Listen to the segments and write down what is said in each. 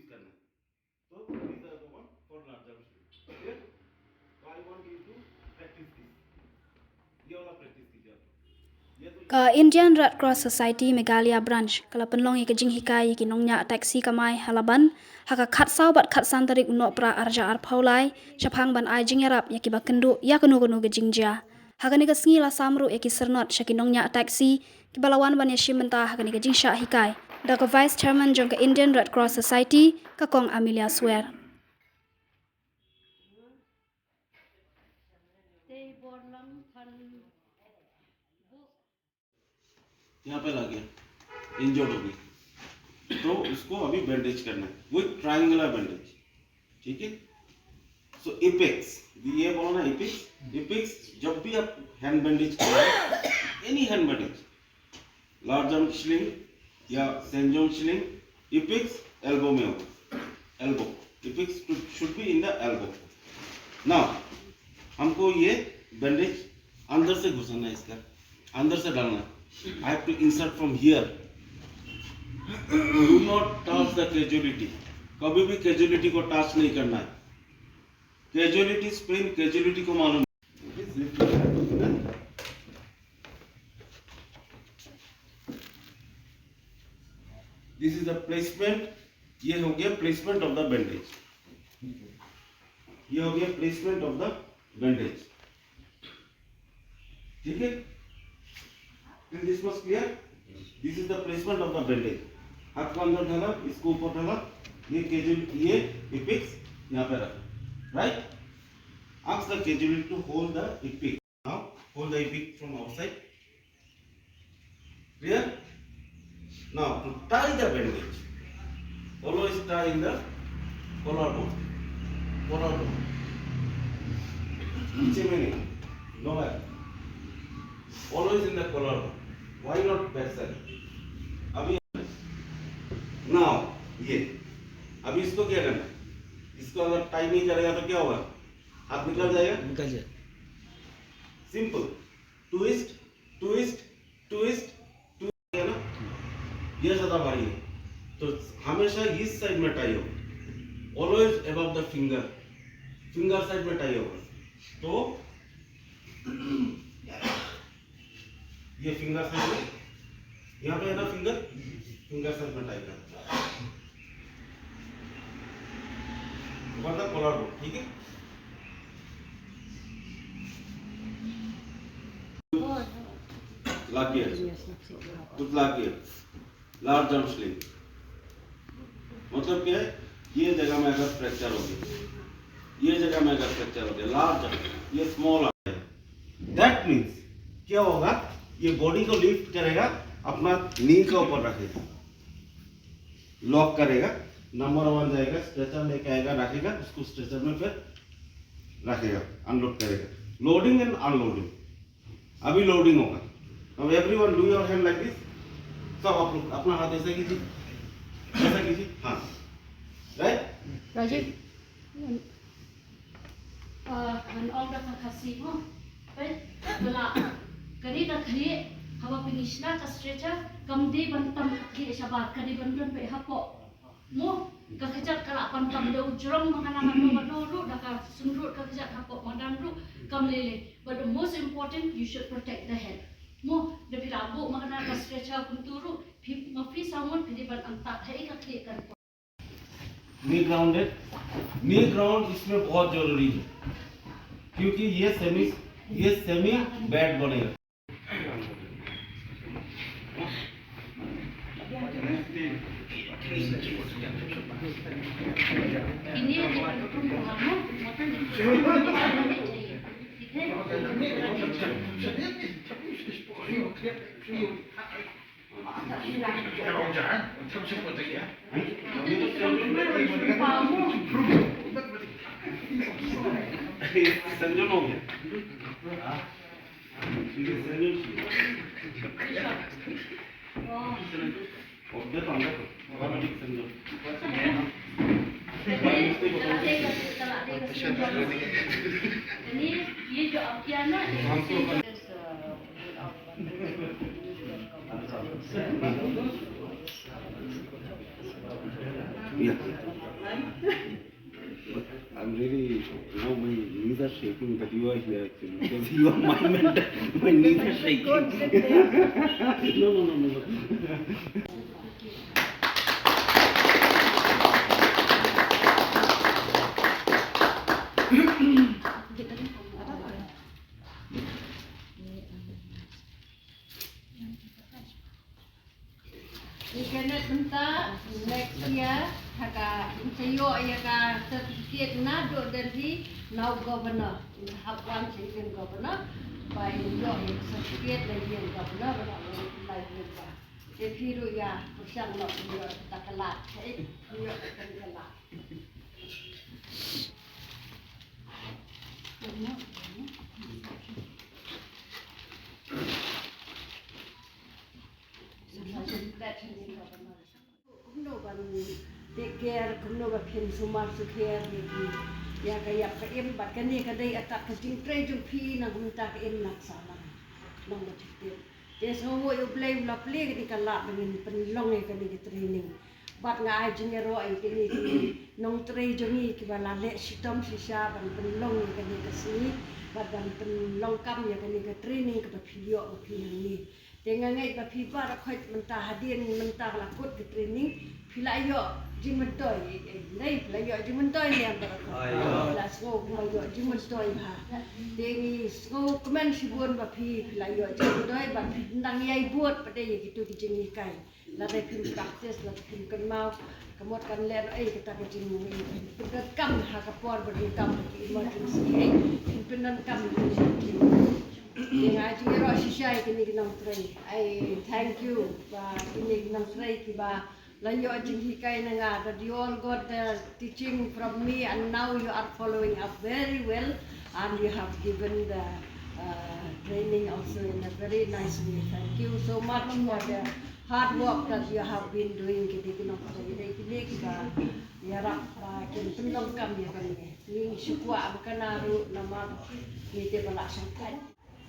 यूज करना है। तो these are the one for large arm swing. Clear? So I want you to practice this. ये वाला practice कीजिए आप। Indian Red Cross Society Meghalaya branch kala penlong ye ke Jinghikai ki nongnya taxi kamai halaban haka khat sau bat khat santarik unok pra arja ar phaulai chaphang ban ai jingerap ye ki bakendu ya kunu ke jingja haka ni ke sngi la samru ye ki sernot shaki nongnya taxi ki balawan ban ye shimenta haka ni ke jingsha hikai da ka vice chairman jong ke Indian Red Cross Society ka kong Amelia swear यहाँ पे लग गया इंजर्ड हो गई तो उसको अभी बैंडेज करना है विथ ट्रायंगुलर बैंडेज ठीक है सो एपेक्स ये बोला ना एपेक्स जब भी आप हैंड बैंडेज करें any hand bandage large arm sling या सेंजोन स्लिंग एपेक्स एल्बो में होगा elbow apex should be in the elbow now हमको ये बैंडेज अंदर से घुसाना है इसका अंदर से डालना है I have to insert from here. Do not touch the casualty. कभी भी casualty को touch नहीं करना है. Casualty pain casualty को मालूम. This is the placement. ये हो गया placement of the bandage. ये हो गया placement of the bandage. ठीक है? This was clear. This is the placement of the bandage. हाथ को अंदर डाला, इसको ऊपर डाला, ये epics यहाँ पे रखा, right? Ask the casualty to hold the epic. Now hold the epic from outside. Clear? Now to tie the bandage, always tie in the collarbone. Collarbone. नीचे में नहीं, no way. Always in the collarbone. Why not backside? अभी now ये अभी इसको क्या करना है इसको अगर टाई नहीं करेगा तो क्या होगा हाथ निकल जाएगा simple twist twist twist twist है ना ये ज्यादा भारी है तो हमेशा इस साइड में टाई हो always above the finger side में टाई होगा तो ये फिंगर साइड में यहाँ पे है ना फिंगर साइड में टाइप करना ऊपर तक कॉलर बोर्ड ठीक है लाकियर लार्ज आर्म स्लिंग मतलब क्या है ये जगह में अगर फ्रैक्चर हो गया ये जगह में अगर फ्रैक्चर हो गया लार्ज ये स्मॉल आ गया दैट मीन्स क्या होगा ये बॉडी को लिफ्ट करेगा अपना नी के ऊपर रखेगा लॉक करेगा नंबर 1 जाएगा स्ट्रेचर लेके आएगा रखेगा उसको स्ट्रेचर में फिर रखेगा अनलोड करेगा लोडिंग एंड अनलोडिंग अभी लोडिंग होगा अब everyone do your hand like this सब आप लोग अपना हाथ ऐसे कीजिए हाँ राइट Rajiv on the kasi mo wala kani ka khali hawa pinishna ka stretcher kamdi bantam ki sabar kani bantam pe hapo mo ka khajat kala pantam de ujrong mangana mano lu da ka sunrut ka khajat hapo madan lu kamlele but the most important you should protect the head mo de pilabu mangana ka stretcher kunturu mafi samun pidi ban anta hai ka khli kan नी ग्राउंड इसमें बहुत जरूरी है क्योंकि ये semi bad बनेगा संजन हो गया ये जो अब किया ना Yeah. I'm really, now my knees are shaking that you are here actually because you are my mentor. My knees are shaking. No. Ikanat benta next year haka sayo ya ka certificate na do dari now governor have one second governor by yo certificate dari yang governor pada lai lepa. Jadi ru ya persang lo yo takalat yo takalat. Kumno ban take care kumno ba pin sumar su care ni ya kaya ka em ba kani ka dai atak ka jing tre jung phi na hum ta ka em nak sala nang ba tik des ngo yo play la play ni ka la ngin pen long e ka ni training bat nga ai jing ro ai ki ni nong tre jung ni ki ba la le sitom si sha ban pen long ni ka ni ka si bat ban pen long kam ya ka ni ka training ka ba phi yo ba phi ni dengan ngai ba phi ba ra khoi mentah hadir mentah la kut ke training phila yo jing mentoi nei phila yo jing mentoi ni am ba la so ma yo jing mentoi ha dengi so kemen sibun ba phi phila yo jing mentoi ba ndang yai buat pada ye gitu ki Jinghikai la dai phi practice la phi kan mau kamot kan len ai kita ke jing pedat kam ha ka por ba kam ki emergency ai penan kam ki dengan aji ro shisha kini ginang tray. I thank you ba kini ginang tray kiba layo Jinghikai nanga that you all got the teaching from me and now you are following up very well and you have given the training also in a very nice way. Thank you so much for the hard work that you have been doing kini ginang tray. Kini kiba yarap kini penong kami kani. Ni syukwa makanaru nama ni te balak sangkai.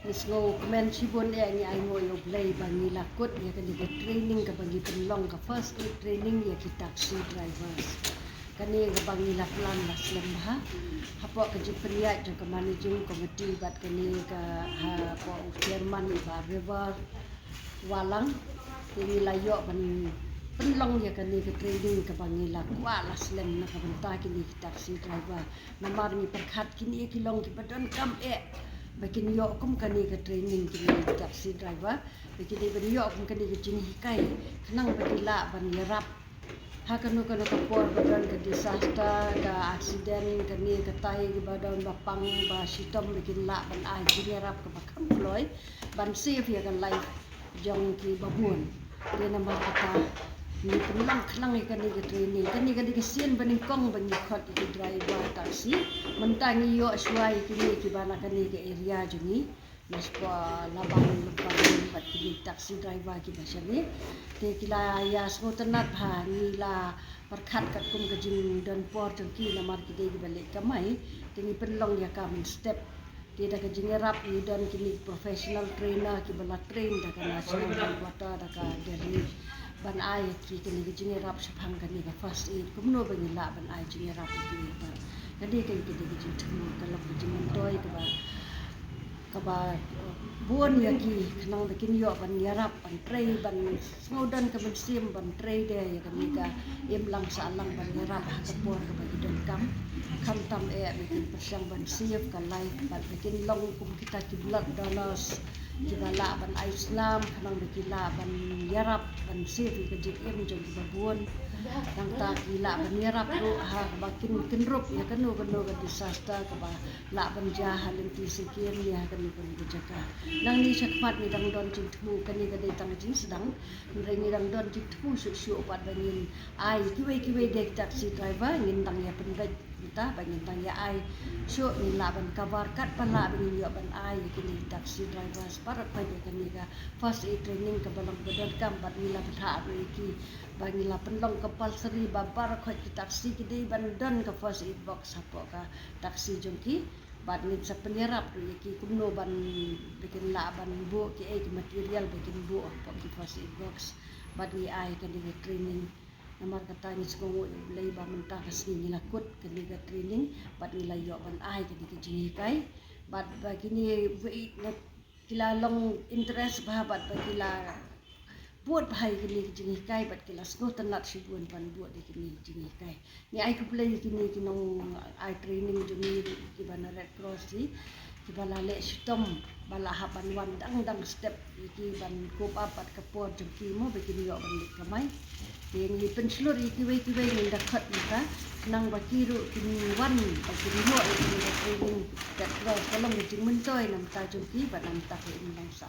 Isgo kemen sibon dia ni ai mo yo play bangi lakut ya kan dia training ka bagi penlong ka first aid training ya kita taxi drivers kani ka bangi laplan las lembah hapo ka jipria jo ka managing committee bat kani ka ha po chairman ba river walang ini layo ban penlong ya kani ka training ka bangi lakwa las lem na ka benta kini taxi driver namar ni perkhat kini kilong ki badon kam Bakin yo kum kani ke training kini taxi driver, bakin dia yo kum kani ke Jinghikai, kenang bakila ban yarap. Hakanu kana kapor badan ke disaster, ke accident, kani ke tai ke badan bapang ba sitom bakin la ban ai yarap ke bakam ploy, ban save ya kan life jong ki babun. Dia nama kata ni penlang kelang ikan ni ke training, kani ke sien baning kong bani khot ke driver taxi. Mentangi yo suai kini ki bana kani ke area jengi naspa labang lupang bat kini taxi driver ki basani te kila ya so tenat ha ni la perkhat kat kum ke jing dan por jengki namar ki de balik kamai tini penlong ya kam step ti da ke jing rap ni dan kini professional trainer ki bala train da kana national water da ka dari ban ai ki kini ke jing rap saphang kani ka first aid kumno bagi la ban ai jing rap ki ba jadi kan kita kerja temu kalau kerja mentoi ke ba buon ya ki kenang bikin yo ban yarap ban tray ban snowdan ke Mynsiem ban tray dia ya kan nika em lang sa lang ban yarap ke por ke bagi dan kam tam bikin persang ban siap ke live ban bikin long kum kita ki blood donors jibala ban Islam kenang bikin la ban yarap ban siap ke em jong babuon yang tak gila bernyerap ru ha bakin kenrup ya kanu ke disaster ke ba la benjah lenti sekian ya kanu jaga nang ni sakmat ni dang don jingtu kani ke datang jing sedang ni dang don jingtu su pat bangin ai kiwe dek taxi driver ngin dang ya pendai kita bangin tang ya ai su ni la ban kabar kat pala bangin yo ban ai kini taxi driver parat pa kani ka first aid training ke balang badan kam bat ni la betha ki bangila penlong kapal seri babar khoi ki taksi ki ban don ka first aid box hapo ka taksi jongki bat ni sa penyerap ki kumno ban bikin la ban bu ki material bikin bu hapo ki first aid box bat ni ai ka di training Namar kata ni sekolah mulai mentah kasih ni lakut kena training, bat nilai yo ban ai kena ke Jinghikai, bat bagi ni kila long interest bat bagi la buat bahai kini Jinghikai bat kila sekolah tenat sibuan ban buat di kini Jinghikai. Ni ai ku play kini kinong ai training jumi ki ban Red Cross si ki bala le sitom bala haban wan dang step ki ban kop up bat kapor jengki mo begini yo ban kamai. Yang ni penselur kiwai ni dekat muka nang bakiru kini wan bakiri mo ini training Red Cross kalau ngejing mentoy nam ta jengki bat nam ta ke ini nang sa.